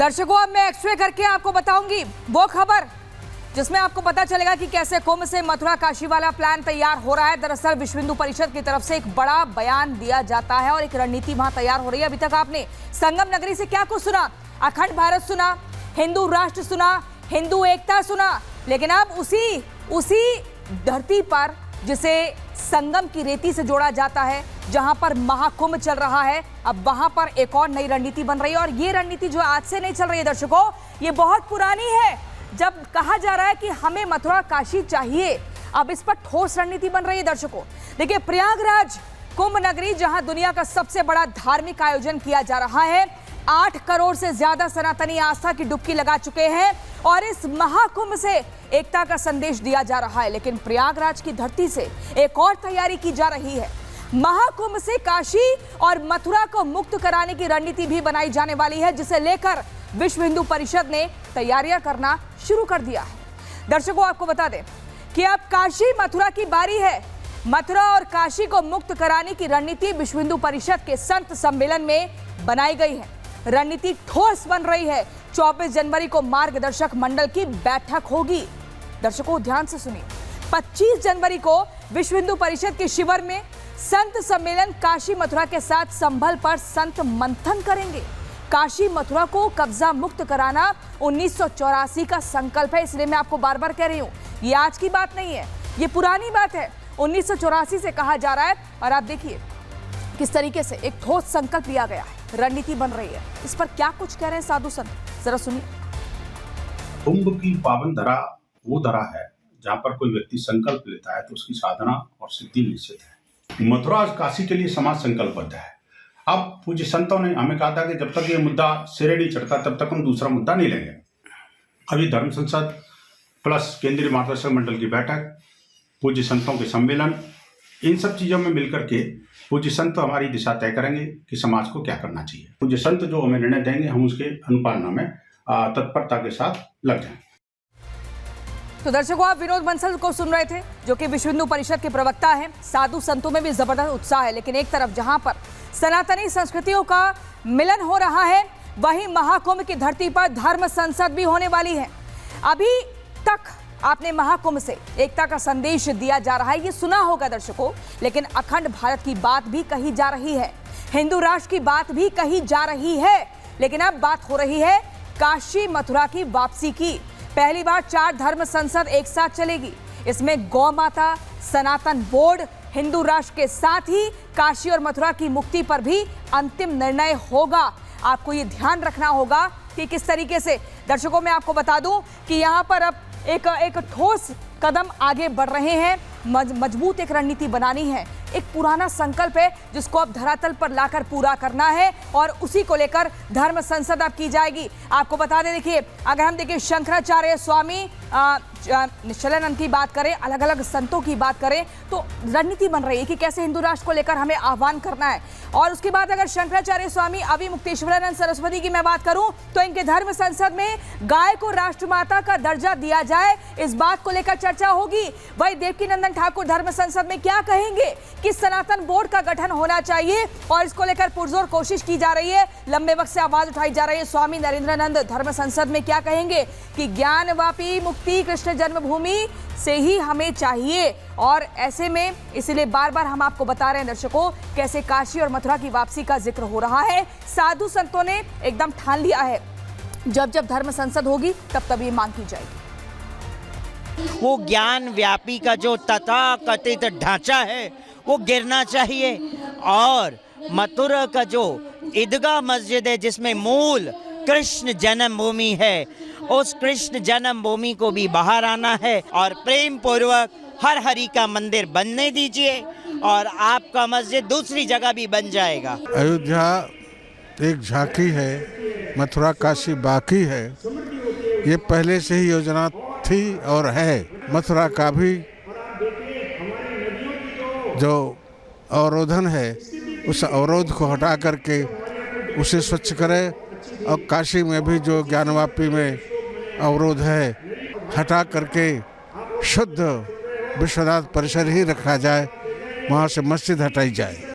दर्शकों, अब मैं एक्सरे करके आपको बताऊंगी वो खबर जिसमें आपको पता चलेगा कि कैसे कुंभ से मथुरा काशी वाला प्लान तैयार हो रहा है। दरअसल विश्व हिंदू परिषद की तरफ से एक बड़ा बयान दिया जाता है और एक रणनीति वहां तैयार हो रही है। अभी तक आपने संगम नगरी से क्या कुछ सुना, अखंड भारत सुना, हिंदू राष्ट्र सुना, हिंदू एकता सुना, लेकिन अब उसी धरती पर जिसे संगम की रेती से जोड़ा जाता है, जहां पर महाकुंभ चल रहा है, अब वहां पर एक और नई रणनीति बन रही है। और ये रणनीति जो आज से नहीं चल रही है दर्शकों, ये बहुत पुरानी है। जब कहा जा रहा है कि हमें मथुरा काशी चाहिए, अब इस पर ठोस रणनीति बन रही है दर्शकों। देखिए, प्रयागराज कुंभ नगरी, जहां दुनिया का सबसे बड़ा धार्मिक आयोजन किया जा रहा है, 8 करोड़ से ज्यादा सनातनी आस्था की डुबकी लगा चुके हैं और इस महाकुंभ से एकता का संदेश दिया जा रहा है। लेकिन प्रयागराज की धरती से एक और तैयारी की जा रही है। महाकुंभ से काशी और मथुरा को मुक्त कराने की रणनीति भी बनाई जाने वाली है, जिसे लेकर विश्व हिंदू परिषद ने तैयारियां करना शुरू कर दिया है। दर्शकों, आपको बता दें कि अब काशी मथुरा की बारी है। मथुरा और काशी को मुक्त कराने की रणनीति विश्व हिंदू परिषद के संत सम्मेलन में बनाई गई है। रणनीति ठोस बन रही है। 24 जनवरी को मार्गदर्शक मंडल की बैठक होगी। दर्शकों, ध्यान से सुनिए। 25 जनवरी को विश्व हिंदू परिषद के शिविर में संत सम्मेलन काशी मथुरा के साथ संभल पर संत मंथन करेंगे। काशी मथुरा को कब्जा मुक्त कराना 1984 का संकल्प है। इसलिए मैं आपको बार बार कह रही हूं, ये आज की बात नहीं है, ये पुरानी बात है। 1984 से कहा जा रहा है और आप देखिए किस तरीके से एक ठोस संकल्प लिया गया है, रणनीति बन रही है। इस पर क्या कुछ कह रहे हैं साधु संत, जरा सुनिए। कुंभ की पावन धरा वो धरा है जहाँ पर कोई व्यक्ति संकल्प लेता है तो उसकी साधना और सिद्धि निश्चित है। मथुरा और काशी के लिए समाज संकल्पबद्ध है। अब पूज्य संतों ने हमें कहा था कि जब तक ये मुद्दा सिरे नहीं चढ़ता तब तक हम दूसरा मुद्दा नहीं लेंगे। अभी धर्म संसद प्लस केंद्रीय मार्गदर्शक मंडल की बैठक, पूज्य संतों के सम्मेलन, इन सब चीज़ों में मिलकर के पूज्य संत हमारी दिशा तय करेंगे कि समाज को क्या करना चाहिए। पूज्य संत जो हमें निर्णय देंगे, हम उसके अनुपालना में तत्परता के साथ लग जाएं। तो दर्शकों, आप विनोद बंसल को सुन रहे थे, जो कि विश्व हिंदू परिषद के प्रवक्ता हैं। साधु संतों में भी जबरदस्त उत्साह है, लेकिन एक तरफ जहां पर सनातनी संस्कृतियों का मिलन हो रहा है, वहीं महाकुंभ की धरती पर धर्म संसद भी होने वाली है। अभी तक आपने महाकुंभ से एकता का संदेश दिया जा रहा है, ये सुना होगा दर्शकों, लेकिन अखंड भारत की बात भी कही जा रही है, हिंदू राष्ट्र की बात भी कही जा रही है। लेकिन अब बात हो रही है काशी मथुरा की वापसी की। पहली बार 4 धर्म संसद एक साथ चलेगी। इसमें गौ माता, सनातन बोर्ड, हिंदू राष्ट्र के साथ ही काशी और मथुरा की मुक्ति पर भी अंतिम निर्णय होगा। आपको ये ध्यान रखना होगा कि किस तरीके से। दर्शकों, मैं आपको बता दूं कि यहाँ पर अब एक ठोस कदम आगे बढ़ रहे हैं। मजबूत एक रणनीति बनानी है। एक पुराना संकल्प है जिसको अब धरातल पर लाकर पूरा करना है और उसी को लेकर धर्म संसद अब की जाएगी। आपको बता दें, देखिए, अगर हम देखिए शंकराचार्य स्वामी निश्चलानंद की बात करें, अलग अलग संतों की बात करें, तो रणनीति बन रही है कि कैसे हिंदू राष्ट्र को लेकर हमें आह्वान करना है। और उसके बाद अगर शंकराचार्य स्वामी अविमुक्तेश्वरानंद सरस्वती की मैं बात करूं, तो इनके धर्म संसद में गाय को राष्ट्रमाता का दर्जा दिया जाए, इस बात को लेकर चर्चा होगी। वही देवकीनंदन ठाकुर धर्म संसद में क्या कहेंगे कि सनातन बोर्ड का गठन होना चाहिए और इसको लेकर पुरजोर कोशिश की जा रही है, लंबे वक्त से आवाज उठाई जा रही है। स्वामी नरेंद्रानंद धर्म संसद में क्या कहेंगे कि ज्ञानवापी मुक्ति कृष्ण जन्मभूमि से ही हमें चाहिए। और ऐसे में इसलिए बार बार हम आपको बता रहे हैं दर्शकों, कैसे काशी और मथुरा की वापसी का जिक्र हो रहा है। साधु संतों ने एकदम ठान लिया है, जब जब धर्म संसद होगी तब तब ये मांग की जाएगी। वो ज्ञान व्यापी का जो तथाकथित ढांचा है वो गिरना चाहिए और मथुरा का जो ईदगाह मस्जिद है जिसमें मूल कृष्ण जन्मभूमि है, उस कृष्ण जन्मभूमि को भी बाहर आना है और प्रेम पूर्वक हर हरि का मंदिर बनने दीजिए और आपका मस्जिद दूसरी जगह भी बन जाएगा। अयोध्या एक झांकी है, मथुरा काशी बाकी है। ये पहले से ही योजना थी और है। मथुरा का भी जो अवरोधन है, उस अवरोध को हटा करके उसे स्वच्छ करें और काशी में भी जो ज्ञानवापी में अवरोध है, हटा करके शुद्ध विश्वनाथ परिसर ही रखा जाए, वहाँ से मस्जिद हटाई जाए।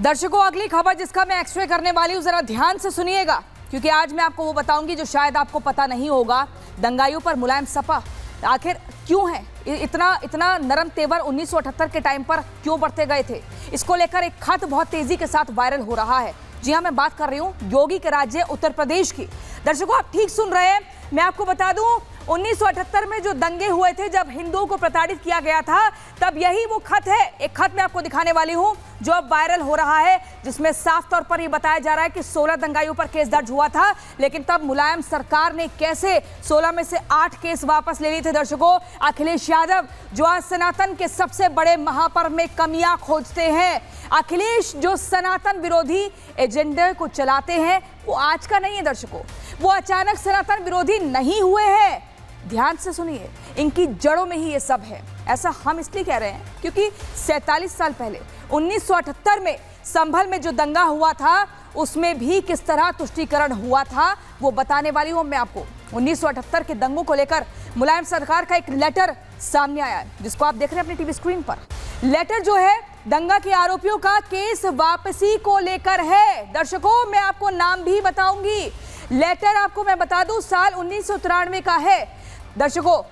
दर्शकों, अगली खबर जिसका मैं एक्सरे करने वाली हूँ, जरा ध्यान से सुनिएगा। क्योंकि आज मैं आपको वो बताऊंगी जो शायद आपको पता नहीं होगा। दंगाइयों पर मुलायम सपा आखिर क्यों है, इतना नरम तेवर 1978 के टाइम पर क्यों बढ़ते गए थे, इसको लेकर एक खत बहुत तेजी के साथ वायरल हो रहा है। जी हाँ, मैं बात कर रही हूँ योगी के राज्य उत्तर प्रदेश की। दर्शकों, आप ठीक सुन रहे हैं। मैं आपको बता दूं 1978 में जो दंगे हुए थे, जब हिंदुओं को प्रताड़ित किया गया था, तब यही वो खत है। एक खत मैं आपको दिखाने वाली हूं जो अब वायरल हो रहा है, जिसमें साफ तौर पर यह बताया जा रहा है कि 16 दंगाइयों पर केस दर्ज हुआ था, लेकिन तब मुलायम सरकार ने कैसे 16 में से 8 केस वापस ले लिए थे। दर्शकों, अखिलेश यादव जो आज सनातन के सबसे बड़े महापर्व में कमियां खोजते हैं, अखिलेश जो सनातन विरोधी एजेंडे को चलाते हैं, वो आज का नहीं है। दर्शकों, वो अचानक सनातन विरोधी नहीं हुए हैं। ध्यान से सुनिए, इनकी जड़ों में ही ये सब है। ऐसा हम इसलिए कह रहे हैं क्योंकि 47 साल पहले 1978 में संभल में जो दंगा हुआ था, उसमें भी किस तरह तुष्टीकरण हुआ था वो बताने वाली हूं मैं आपको। 1978 के दंगों को लेकर मुलायम सरकार का एक लेटर सामने आया है, जिसको आप देख रहे हैं अपनी टीवी स्क्रीन पर। लेटर जो है दंगा के आरोपियों का केस वापसी को लेकर है। दर्शकों, मैं आपको नाम भी बताऊंगी। लेटर आपको मैं बता दूं साल 1993 का है। दर्शकों,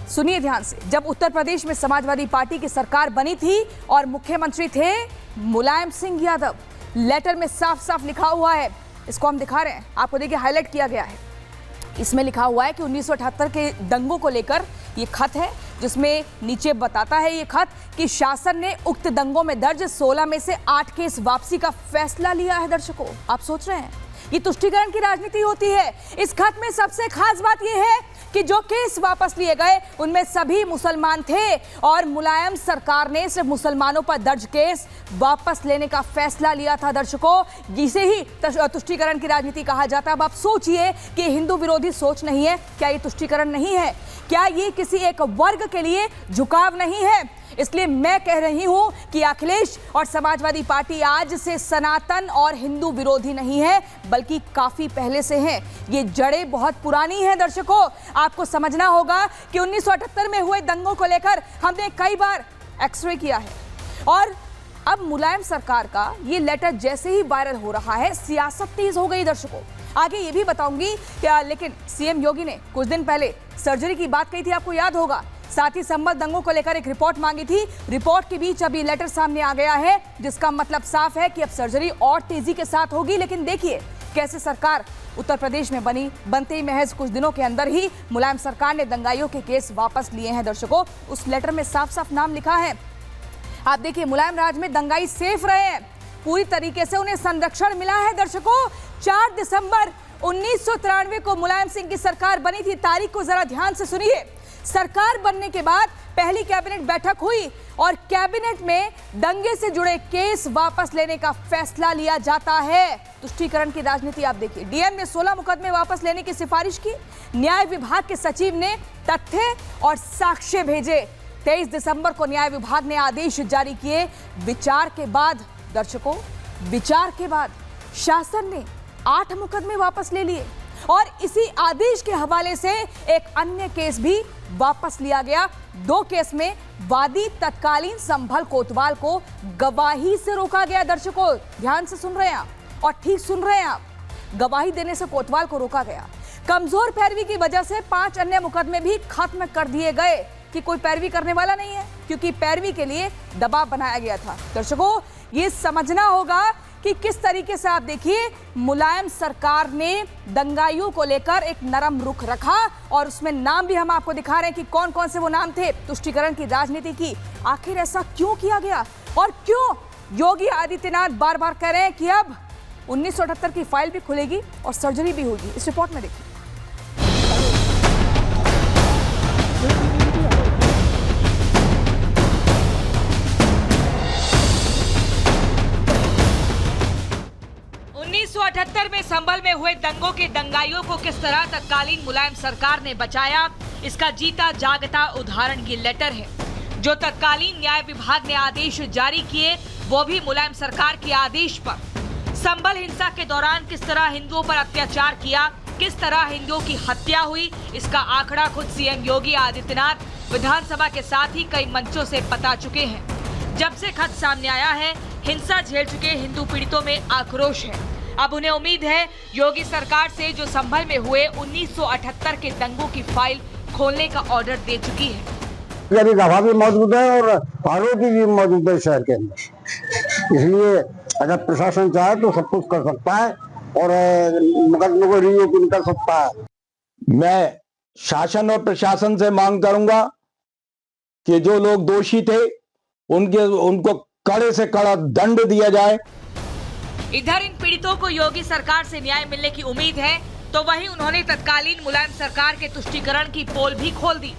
सुनिए ध्यान से। जब उत्तर प्रदेश में समाजवादी पार्टी की सरकार बनी थी और मुख्यमंत्री थे मुलायम सिंह यादव, लेटर में साफ साफ लिखा हुआ है, इसको हम दिखा रहे हैं आपको, देखिए हाईलाइट किया गया है। इसमें लिखा हुआ है कि 1978 के दंगों को लेकर ये खत है, जिसमें नीचे बताता है ये खत कि शासन ने उक्त दंगों में दर्ज 16 में से 8 केस वापसी का फैसला लिया है। दर्शकों, आप सोच रहे हैं ये तुष्टीकरण की राजनीति होती है। इस खत में सबसे खास बात यह है कि जो केस वापस लिए गए उनमें सभी मुसलमान थे और मुलायम सरकार ने सिर्फ मुसलमानों पर दर्ज केस वापस लेने का फैसला लिया था। दर्शकों, जिसे ही तुष्टीकरण की राजनीति कहा जाता है। अब आप सोचिए कि हिंदू विरोधी सोच नहीं है, क्या ये तुष्टीकरण नहीं है? क्या ये किसी एक वर्ग के लिए झुकाव नहीं है? इसलिए मैं कह रही हूं कि अखिलेश और समाजवादी पार्टी आज से सनातन और हिंदू विरोधी नहीं है, बल्कि काफी पहले से हैं। ये जड़ें बहुत पुरानी हैं। दर्शकों, आपको समझना होगा कि 1978 में हुए दंगों को लेकर हमने कई बार एक्सरे किया है और अब मुलायम सरकार का ये लेटर जैसे ही वायरल हो रहा है, सियासत तेज हो गई। दर्शकों, आगे ये भी बताऊंगी क्या, लेकिन सीएम योगी ने कुछ दिन पहले सर्जरी की बात कही थी, आपको याद होगा। साथ ही संभल दंगों को लेकर एक रिपोर्ट मांगी थी। रिपोर्ट के बीच अभी लेटर सामने आ गया है, जिसका मतलब साफ है कि अब सर्जरी और तेजी के साथ होगी। लेकिन देखिए कैसे सरकार उत्तर प्रदेश में बनते ही महज कुछ दिनों के अंदर ही मुलायम सरकार ने दंगाइयों के केस वापस लिए हैं। दर्शकों, उस लेटर में साफ साफ नाम लिखा है। आप देखिए, मुलायम राज में दंगाई सेफ रहे हैं, पूरी तरीके से उन्हें संरक्षण मिला है। दर्शकों, 4 दिसंबर 1993 को मुलायम सिंह की सरकार बनी थी। तारीख को जरा ध्यान से सुनिए। सरकार बनने के बाद पहली कैबिनेट बैठक हुई और कैबिनेट में दंगे से जुड़े केस वापस लेने का फैसला लिया जाता है। तुष्टीकरण की राजनीति आप देखिए। डीएम ने 16 मुकदमे वापस लेने की सिफारिश की। न्याय विभाग के सचिव ने तथ्य और साक्ष्य भेजे। 23 दिसंबर को न्याय विभाग ने आदेश जारी किए। विचार के बाद, दर्शकों, विचार के बाद शासन ने 8 मुकदमे वापस ले लिए और इसी आदेश के हवाले से एक अन्य केस भी वापस लिया गया। 2 केस में वादी तत्कालीन संभल कोतवाल को गवाही से रोका गया। दर्शकों, ध्यान से सुन रहे हैं आप और ठीक सुन रहे हैं आप, गवाही देने से कोतवाल को रोका गया। कमजोर पैरवी की वजह से 5 अन्य मुकदमे भी खत्म कर दिए गए कि कोई पैरवी करने वाला नहीं है, क्योंकि पैरवी के लिए दबाव बनाया गया था। दर्शकों, ये समझना होगा कि किस तरीके से, आप देखिए, मुलायम सरकार ने दंगाइयों को लेकर एक नरम रुख रखा और उसमें नाम भी हम आपको दिखा रहे हैं कि कौन कौन से वो नाम थे तुष्टीकरण की राजनीति की। आखिर ऐसा क्यों किया गया और क्यों योगी आदित्यनाथ बार बार कह रहे हैं कि अब 1978 की फाइल भी खुलेगी और सर्जरी भी होगी? इस रिपोर्ट में देखिए। में संभल में हुए दंगों के दंगाइयों को किस तरह तत्कालीन मुलायम सरकार ने बचाया, इसका जीता जागता उदाहरण ये लेटर है जो तत्कालीन न्याय विभाग ने आदेश जारी किए, वो भी मुलायम सरकार के आदेश पर। संभल हिंसा के दौरान किस तरह हिंदुओं पर अत्याचार किया, किस तरह हिंदुओं की हत्या हुई, इसका आंकड़ा खुद सीएम योगी आदित्यनाथ विधानसभा के साथ ही कई मंचों से बता चुके हैं। जब से खत सामने आया है, हिंसा झेल चुके हिंदू पीड़ितों में आक्रोश है। अब उन्हें उम्मीद है योगी सरकार से जो संभल में हुए 1978 के दंगों की फाइल खोलने का ऑर्डर दे चुकी है। अभी गवाह भी मौजूद है और आरोपी भी मौजूद है शहर के अंदर, इसलिए अगर प्रशासन चाहे तो सब कुछ कर सकता है और मुकदमे को रीओपन कर सकता है। मैं शासन और प्रशासन से मांग करूंगा कि जो लोग दोषी थे उनको कड़े से कड़ा दंड दिया जाए। इधर इन पीड़ितों को योगी सरकार से न्याय मिलने की उम्मीद है, तो वहीं उन्होंने तत्कालीन मुलायम सरकार के तुष्टीकरण की पोल भी खोल दी।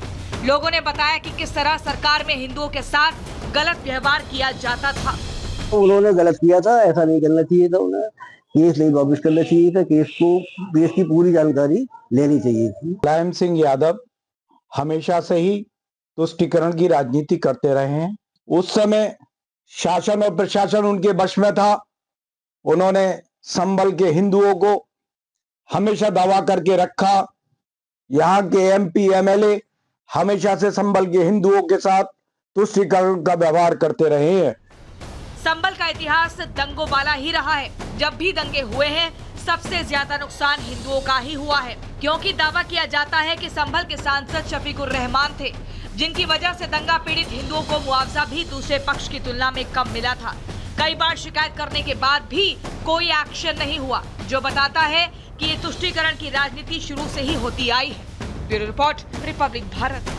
लोगों ने बताया कि किस तरह सरकार में हिंदुओं के साथ गलत व्यवहार किया जाता था। उन्होंने गलत किया था, ऐसा नहीं करना चाहिए था, उन्हें केस नहीं वापस करना चाहिए था, केस की पूरी जानकारी लेनी चाहिए थी। मुलायम सिंह यादव हमेशा से ही तुष्टीकरण की राजनीति करते रहे हैं। उस समय शासन और प्रशासन उनके वश में था। उन्होंने संभल के हिंदुओं को हमेशा दावा करके रखा। यहाँ के एमपी एमएलए हमेशा से संभल के हिंदुओं के साथ तुष्टीकरण का व्यवहार करते रहे हैं। संभल का इतिहास दंगों वाला ही रहा है। जब भी दंगे हुए हैं सबसे ज्यादा नुकसान हिंदुओं का ही हुआ है, क्योंकि दावा किया जाता है कि संभल के सांसद शफीकुर रहमान थे, जिनकी वजह से दंगा पीड़ित हिंदुओं को मुआवजा भी दूसरे पक्ष की तुलना में कम मिला था। कई बार शिकायत करने के बाद भी कोई एक्शन नहीं हुआ, जो बताता है कि ये तुष्टीकरण की राजनीति शुरू से ही होती आई है। Bureau report, Republic Bharat.